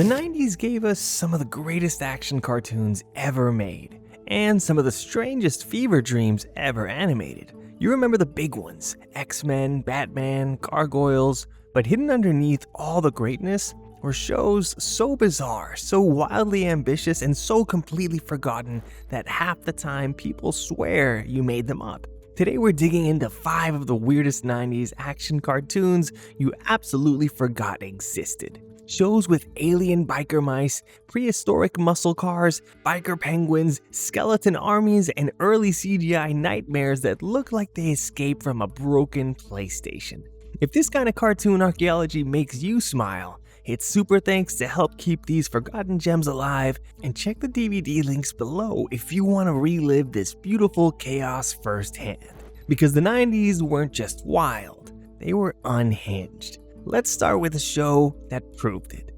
The 90s gave us some of the greatest action cartoons ever made, and some of the strangest fever dreams ever animated. You remember the big ones, X-Men, Batman, Gargoyles, but hidden underneath all the greatness were shows so bizarre, so wildly ambitious, and so completely forgotten that half the time people swear you made them up. Today we're digging into 5 of the weirdest 90s action cartoons you absolutely forgot existed. Shows with alien biker mice, prehistoric muscle cars, biker penguins, skeleton armies, and early CGI nightmares that look like they escaped from a broken PlayStation. If this kind of cartoon archaeology makes you smile, hit super thanks to help keep these forgotten gems alive, and check the DVD links below if you want to relive this beautiful chaos firsthand. Because the 90s weren't just wild, they were unhinged. Let's start with a show that proved it.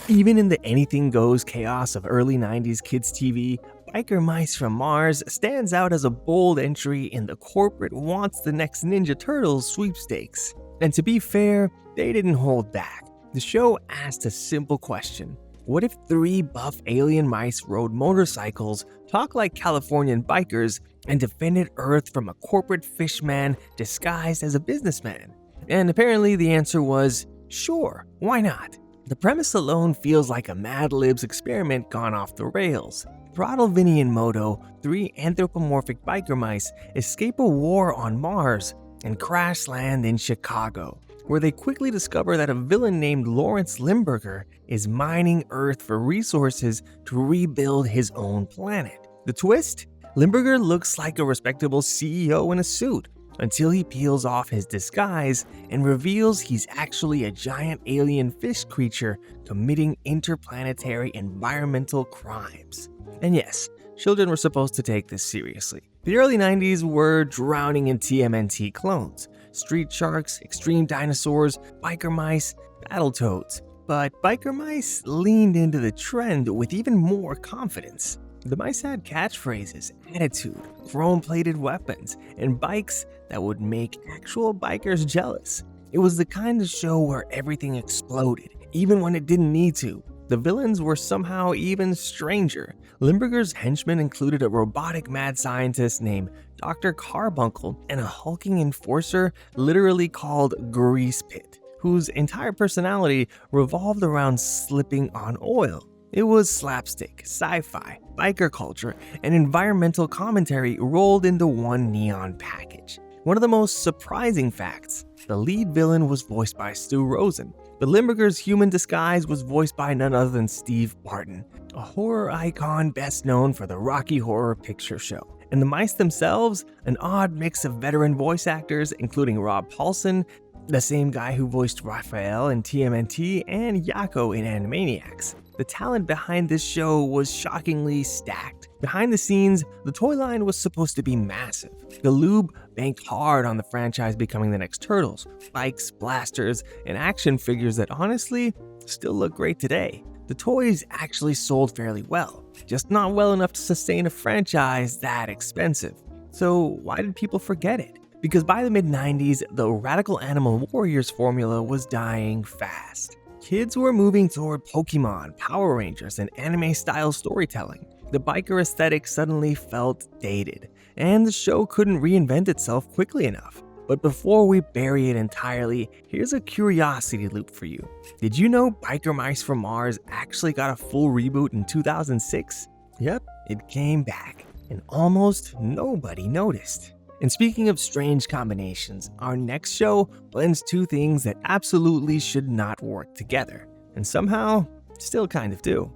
Even in the anything-goes chaos of early 90s kids TV, Biker Mice from Mars stands out as a bold entry in the corporate wants the next Ninja Turtles sweepstakes. And to be fair, they didn't hold back. The show asked a simple question. What if 3 buff alien mice rode motorcycles, talked like Californian bikers, and defended Earth from a corporate fishman disguised as a businessman? And apparently the answer was, sure, why not? The premise alone feels like a Mad Libs experiment gone off the rails. Throttle Vinny and Moto, 3 anthropomorphic biker mice, escape a war on Mars and crash land in Chicago, where they quickly discover that a villain named Lawrence Limburger is mining Earth for resources to rebuild his own planet. The twist? Limburger looks like a respectable CEO in a suit, until he peels off his disguise and reveals he's actually a giant alien fish creature committing interplanetary environmental crimes. And yes, children were supposed to take this seriously. The early 90s were drowning in TMNT clones. Street sharks, extreme dinosaurs, biker mice, Battletoads. But biker mice leaned into the trend with even more confidence. The mice had catchphrases, attitude, chrome-plated weapons, and bikes that would make actual bikers jealous. It was the kind of show where everything exploded, even when it didn't need to. The villains were somehow even stranger. Limburger's henchmen included a robotic mad scientist named Dr. Carbuncle and a hulking enforcer literally called Grease Pit, whose entire personality revolved around slipping on oil. It was slapstick, sci-fi, biker culture, and environmental commentary rolled into one neon package. One of the most surprising facts, the lead villain was voiced by Stu Rosen, but Limburger's human disguise was voiced by none other than Steve Barton, a horror icon best known for the Rocky Horror Picture Show. And the mice themselves, an odd mix of veteran voice actors including Rob Paulsen, the same guy who voiced Raphael in TMNT, and Yakko in Animaniacs. The talent behind this show was shockingly stacked. Behind the scenes, the toy line was supposed to be massive. Galoob banked hard on the franchise becoming the next Turtles, bikes, blasters, and action figures that honestly still look great today. The toys actually sold fairly well, just not well enough to sustain a franchise that expensive. So why did people forget it? Because by the mid-90s, the Radical Animal Warriors formula was dying fast. Kids were moving toward Pokemon, Power Rangers, and anime-style storytelling. The biker aesthetic suddenly felt dated, and the show couldn't reinvent itself quickly enough. But before we bury it entirely, here's a curiosity loop for you. Did you know Biker Mice from Mars actually got a full reboot in 2006? Yep, it came back, and almost nobody noticed. And speaking of strange combinations, our next show blends 2 things that absolutely should not work together, and somehow still kind of do.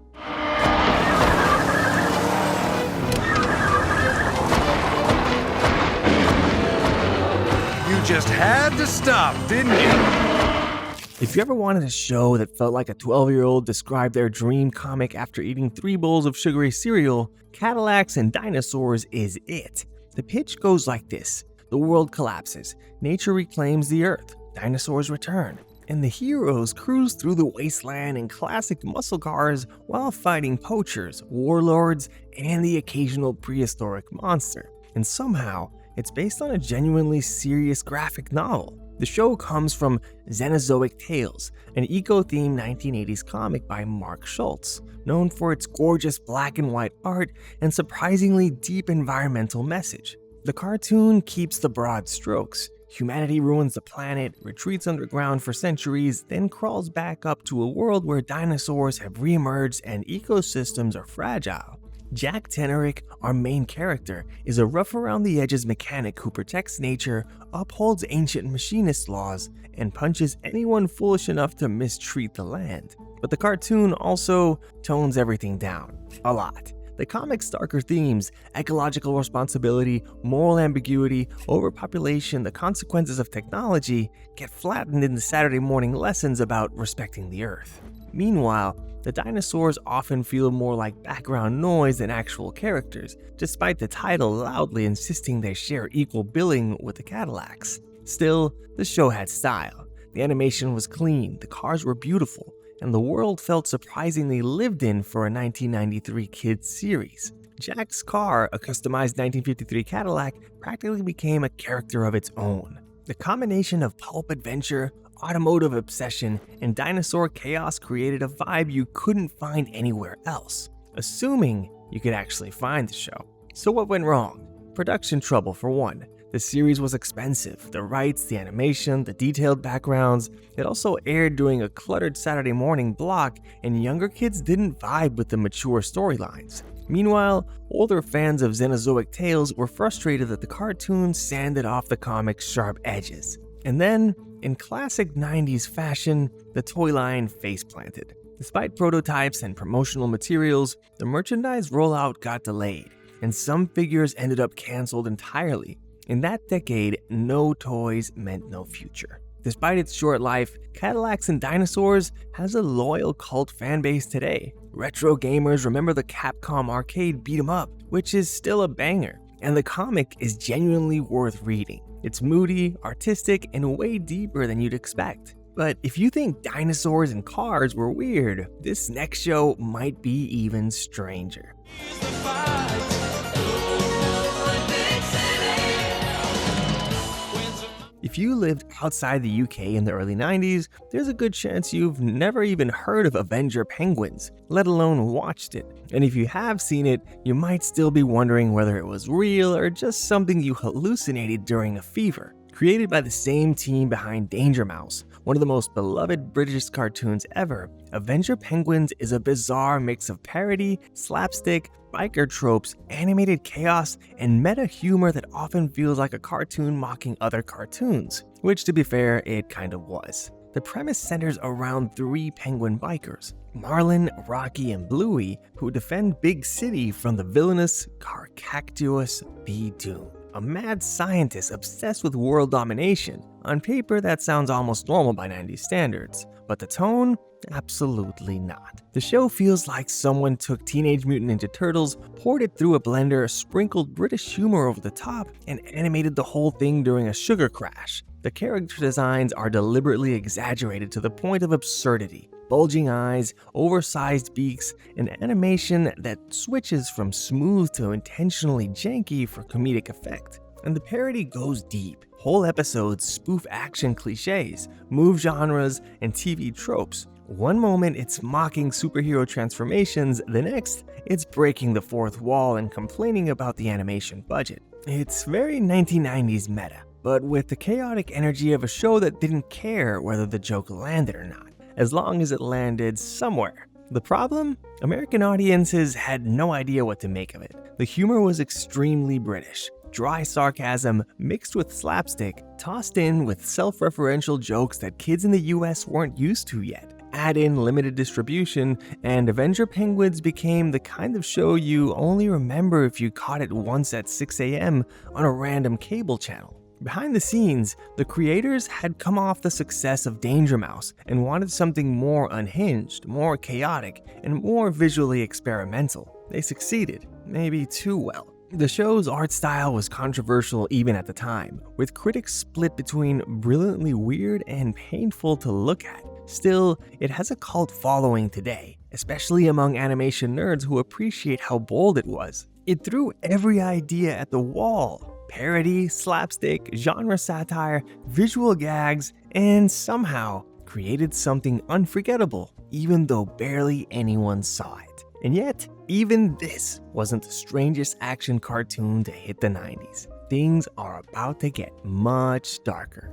You just had to stop, didn't you? If you ever wanted a show that felt like a 12-year-old described their dream comic after eating 3 bowls of sugary cereal, Cadillacs and Dinosaurs is it. The pitch goes like this. The world collapses, nature reclaims the earth, dinosaurs return, and the heroes cruise through the wasteland in classic muscle cars while fighting poachers, warlords, and the occasional prehistoric monster. And somehow, it's based on a genuinely serious graphic novel. The show comes from Xenozoic Tales, an eco-themed 1980s comic by Mark Schultz, known for its gorgeous black and white art and surprisingly deep environmental message. The cartoon keeps the broad strokes. Humanity ruins the planet, retreats underground for centuries, then crawls back up to a world where dinosaurs have reemerged and ecosystems are fragile. Jack Tenerick, our main character, is a rough-around-the-edges mechanic who protects nature, upholds ancient machinist laws, and punches anyone foolish enough to mistreat the land. But the cartoon also tones everything down. A lot. The comic's darker themes, ecological responsibility, moral ambiguity, overpopulation, the consequences of technology, get flattened in the Saturday morning lessons about respecting the Earth. Meanwhile, the dinosaurs often feel more like background noise than actual characters, despite the title loudly insisting they share equal billing with the Cadillacs. Still, the show had style. The animation was clean, the cars were beautiful, and the world felt surprisingly lived in for a 1993 kids series. Jack's car, a customized 1953 Cadillac, practically became a character of its own. The combination of pulp adventure, automotive obsession, and dinosaur chaos created a vibe you couldn't find anywhere else, assuming you could actually find the show. So what went wrong? Production trouble for one. The series was expensive. The rights, the animation, the detailed backgrounds. It also aired during a cluttered Saturday morning block, and younger kids didn't vibe with the mature storylines. Meanwhile, older fans of Xenozoic Tales were frustrated that the cartoon sanded off the comic's sharp edges. And then, in classic 90s fashion, the toy line face-planted. Despite prototypes and promotional materials, the merchandise rollout got delayed, and some figures ended up canceled entirely. In that decade, no toys meant no future. Despite its short life, Cadillacs and Dinosaurs has a loyal cult fanbase today. Retro gamers remember the Capcom arcade beat 'em up, which is still a banger, and the comic is genuinely worth reading. It's moody, artistic, and way deeper than you'd expect. But if you think dinosaurs and cars were weird, this next show might be even stranger. If you lived outside the UK in the early 90s, there's a good chance you've never even heard of Avenger Penguins, let alone watched it. And if you have seen it, you might still be wondering whether it was real or just something you hallucinated during a fever. Created by the same team behind Danger Mouse, one of the most beloved British cartoons ever, Avenger Penguins is a bizarre mix of parody, slapstick, biker tropes, animated chaos, and meta humor that often feels like a cartoon mocking other cartoons, which to be fair, it kind of was. The premise centers around three penguin bikers, Marlin, Rocky, and Bluey, who defend Big City from the villainous Carcactuous B-Doom, a mad scientist obsessed with world domination. On paper, that sounds almost normal by 90s standards, but the tone? Absolutely not. The show feels like someone took Teenage Mutant Ninja Turtles, poured it through a blender, sprinkled British humor over the top, and animated the whole thing during a sugar crash. The character designs are deliberately exaggerated to the point of absurdity. Bulging eyes, oversized beaks, and animation that switches from smooth to intentionally janky for comedic effect. And the parody goes deep. Whole episodes spoof action cliches, move genres, and TV tropes. One moment it's mocking superhero transformations, the next it's breaking the fourth wall and complaining about the animation budget. It's very 1990s meta, but with the chaotic energy of a show that didn't care whether the joke landed or not, as long as it landed somewhere. The problem? American audiences had no idea what to make of it. The humor was extremely British. Dry sarcasm mixed with slapstick, tossed in with self-referential jokes that kids in the US weren't used to yet. Add in limited distribution, and Avenger Penguins became the kind of show you only remember if you caught it once at 6 a.m. on a random cable channel. Behind the scenes, the creators had come off the success of Danger Mouse and wanted something more unhinged, more chaotic, and more visually experimental. They succeeded, maybe too well. The show's art style was controversial even at the time, with critics split between brilliantly weird and painful to look at. Still, it has a cult following today, especially among animation nerds who appreciate how bold it was. It threw every idea at the wall. parody, slapstick, genre satire, visual gags, and somehow created something unforgettable, even though barely anyone saw it. And yet, even this wasn't the strangest action cartoon to hit the 90s. Things are about to get much darker.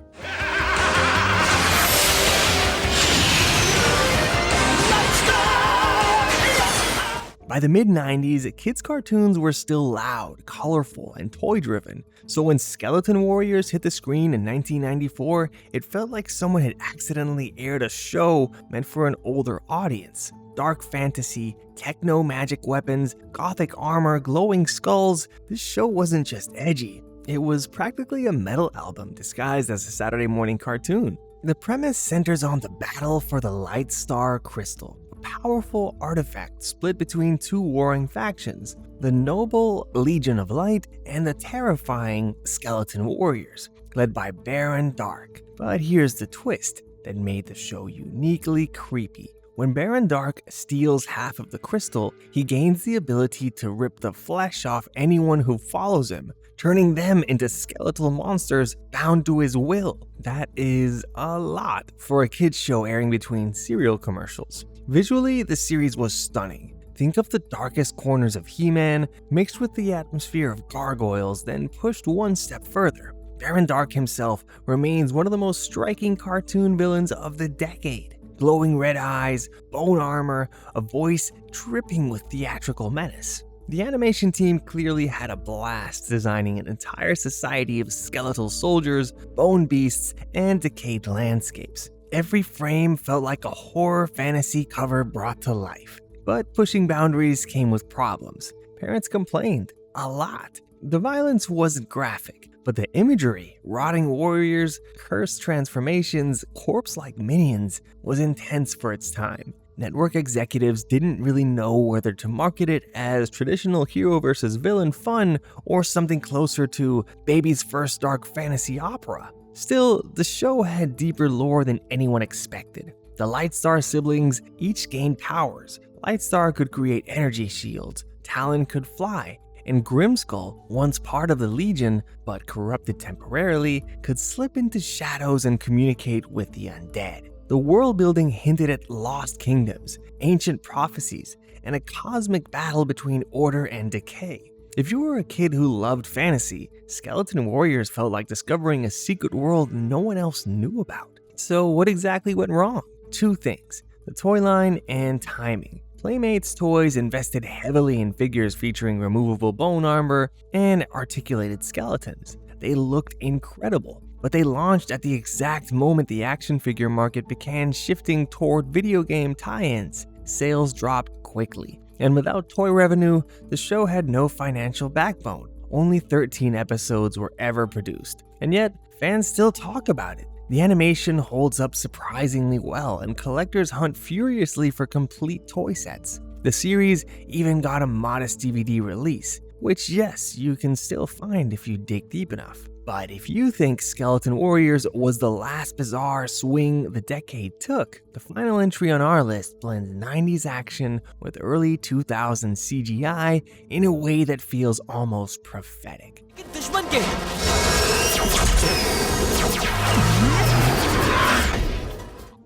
By the mid-90s, kids' cartoons were still loud, colorful, and toy-driven, so when Skeleton Warriors hit the screen in 1994, it felt like someone had accidentally aired a show meant for an older audience. Dark fantasy, techno-magic weapons, gothic armor, glowing skulls, this show wasn't just edgy, it was practically a metal album disguised as a Saturday morning cartoon. The premise centers on the battle for the Light Star Crystal, powerful artifact split between two warring factions, the noble Legion of Light and the terrifying Skeleton Warriors, led by Baron Dark. But here's the twist that made the show uniquely creepy. When Baron Dark steals half of the crystal, he gains the ability to rip the flesh off anyone who follows him, turning them into skeletal monsters bound to his will. That is a lot for a kids show airing between cereal commercials. Visually, the series was stunning. Think of the darkest corners of He-Man mixed with the atmosphere of Gargoyles, then pushed one step further. Baron Dark himself remains one of the most striking cartoon villains of the decade. Glowing red eyes, bone armor, a voice dripping with theatrical menace. The animation team clearly had a blast designing an entire society of skeletal soldiers, bone beasts, and decayed landscapes. Every frame felt like a horror fantasy cover brought to life. But pushing boundaries came with problems. Parents complained a lot. The violence wasn't graphic, but the imagery, rotting warriors, cursed transformations, corpse-like minions, was intense for its time. Network executives didn't really know whether to market it as traditional hero versus villain fun or something closer to baby's first dark fantasy opera. Still, the show had deeper lore than anyone expected. The Lightstar siblings each gained powers. Lightstar could create energy shields, Talon could fly, and Grimskull, once part of the Legion but corrupted temporarily, could slip into shadows and communicate with the undead. The world building hinted at lost kingdoms, ancient prophecies, and a cosmic battle between order and decay. If you were a kid who loved fantasy, Skeleton Warriors felt like discovering a secret world no one else knew about. So what exactly went wrong? Two things: the toy line and timing. Playmates Toys invested heavily in figures featuring removable bone armor and articulated skeletons. They looked incredible, but they launched at the exact moment the action figure market began shifting toward video game tie-ins. Sales dropped quickly, and without toy revenue, the show had no financial backbone. Only 13 episodes were ever produced, and yet fans still talk about it. The animation holds up surprisingly well, and collectors hunt furiously for complete toy sets. The series even got a modest DVD release, which yes, you can still find if you dig deep enough. But if you think Skeleton Warriors was the last bizarre swing the decade took, the final entry on our list blends 90s action with early 2000s CGI in a way that feels almost prophetic.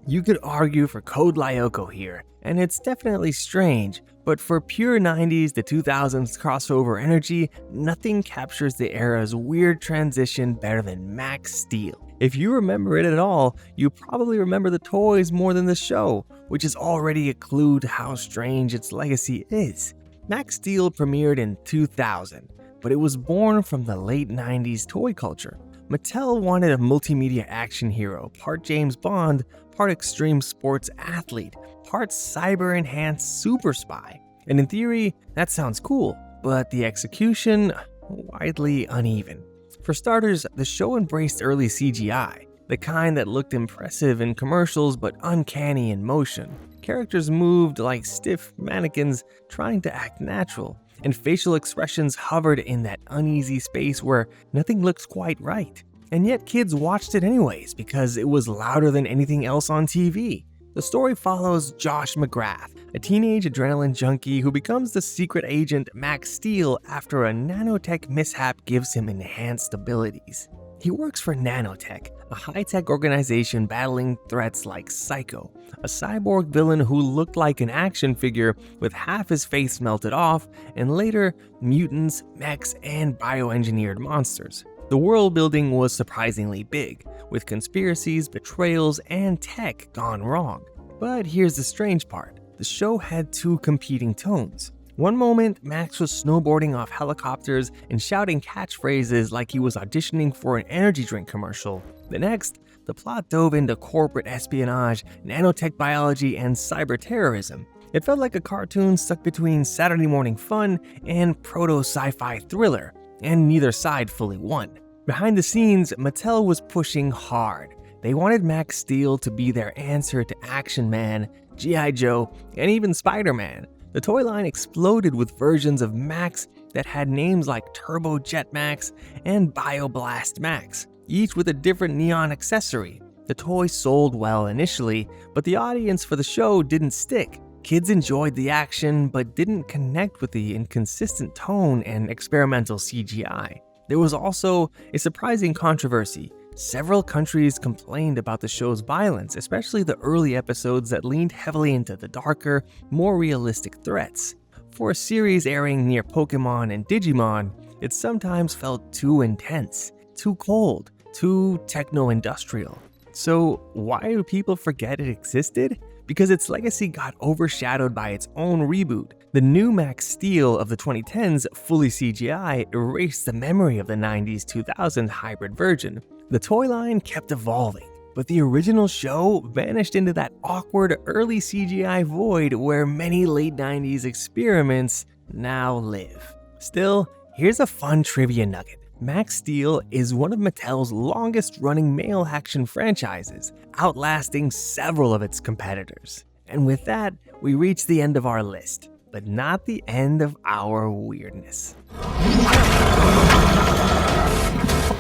You could argue for Code Lyoko here, and it's definitely strange, but for pure 90s to 2000s crossover energy, nothing captures the era's weird transition better than Max Steel. If you remember it at all, you probably remember the toys more than the show, which is already a clue to how strange its legacy is. Max Steel premiered in 2000, but it was born from the late 90s toy culture. Mattel wanted a multimedia action hero, part James Bond, part extreme sports athlete, part cyber-enhanced super spy. And in theory, that sounds cool, but the execution, widely uneven. For starters, the show embraced early CGI, the kind that looked impressive in commercials but uncanny in motion. Characters moved like stiff mannequins trying to act natural, and facial expressions hovered in that uneasy space where nothing looks quite right. And yet kids watched it anyways because it was louder than anything else on TV. The story follows Josh McGrath, a teenage adrenaline junkie who becomes the secret agent Max Steel after a nanotech mishap gives him enhanced abilities. He works for Nanotech, a high-tech organization battling threats like Psycho, a cyborg villain who looked like an action figure with half his face melted off, and later mutants, mechs, and bioengineered monsters. The world building was surprisingly big, with conspiracies, betrayals, and tech gone wrong. But here's the strange part. The show had two competing tones. One moment, Max was snowboarding off helicopters and shouting catchphrases like he was auditioning for an energy drink commercial. The next, the plot dove into corporate espionage, nanotech biology, and cyber terrorism. It felt like a cartoon stuck between Saturday morning fun and proto-sci-fi thriller, and neither side fully won. Behind the scenes, Mattel was pushing hard. They wanted Max Steel to be their answer to Action Man, G.I. Joe, and even Spider-Man. The toy line exploded with versions of Max that had names like Turbo Jet Max and BioBlast Max, each with a different neon accessory. The toy sold well initially, but the audience for the show didn't stick. Kids enjoyed the action, but didn't connect with the inconsistent tone and experimental CGI. There was also a surprising controversy. Several countries complained about the show's violence, especially the early episodes that leaned heavily into the darker, more realistic threats. For a series airing near Pokemon and Digimon, it sometimes felt too intense, too cold, too techno-industrial. So why do people forget it existed? Because its legacy got overshadowed by its own reboot. The new Max Steel of the 2010s, fully CGI, erased the memory of the 90s-2000 hybrid version. The toy line kept evolving, but the original show vanished into that awkward early CGI void where many late 90s experiments now live. Still, here's a fun trivia nugget. Max Steel is one of Mattel's longest-running male action franchises, outlasting several of its competitors. And with that, we reach the end of our list, but not the end of our weirdness.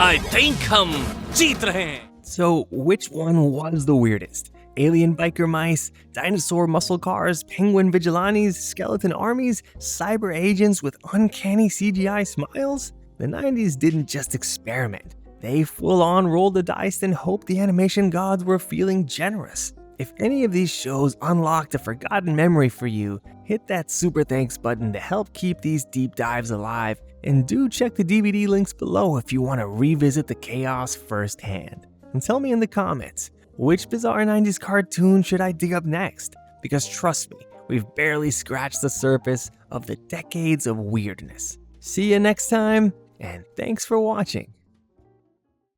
I think हम जीत रहे हैं. So which one was the weirdest? Alien biker mice, dinosaur muscle cars, penguin vigilantes, skeleton armies, cyber agents with uncanny CGI smiles? The 90s didn't just experiment. They full-on rolled the dice and hoped the animation gods were feeling generous. If any of these shows unlocked a forgotten memory for you, hit that super thanks button to help keep these deep dives alive, and do check the DVD links below if you want to revisit the chaos firsthand. And tell me in the comments, which bizarre 90s cartoon should I dig up next? Because trust me, we've barely scratched the surface of the decades of weirdness. See you next time, and thanks for watching.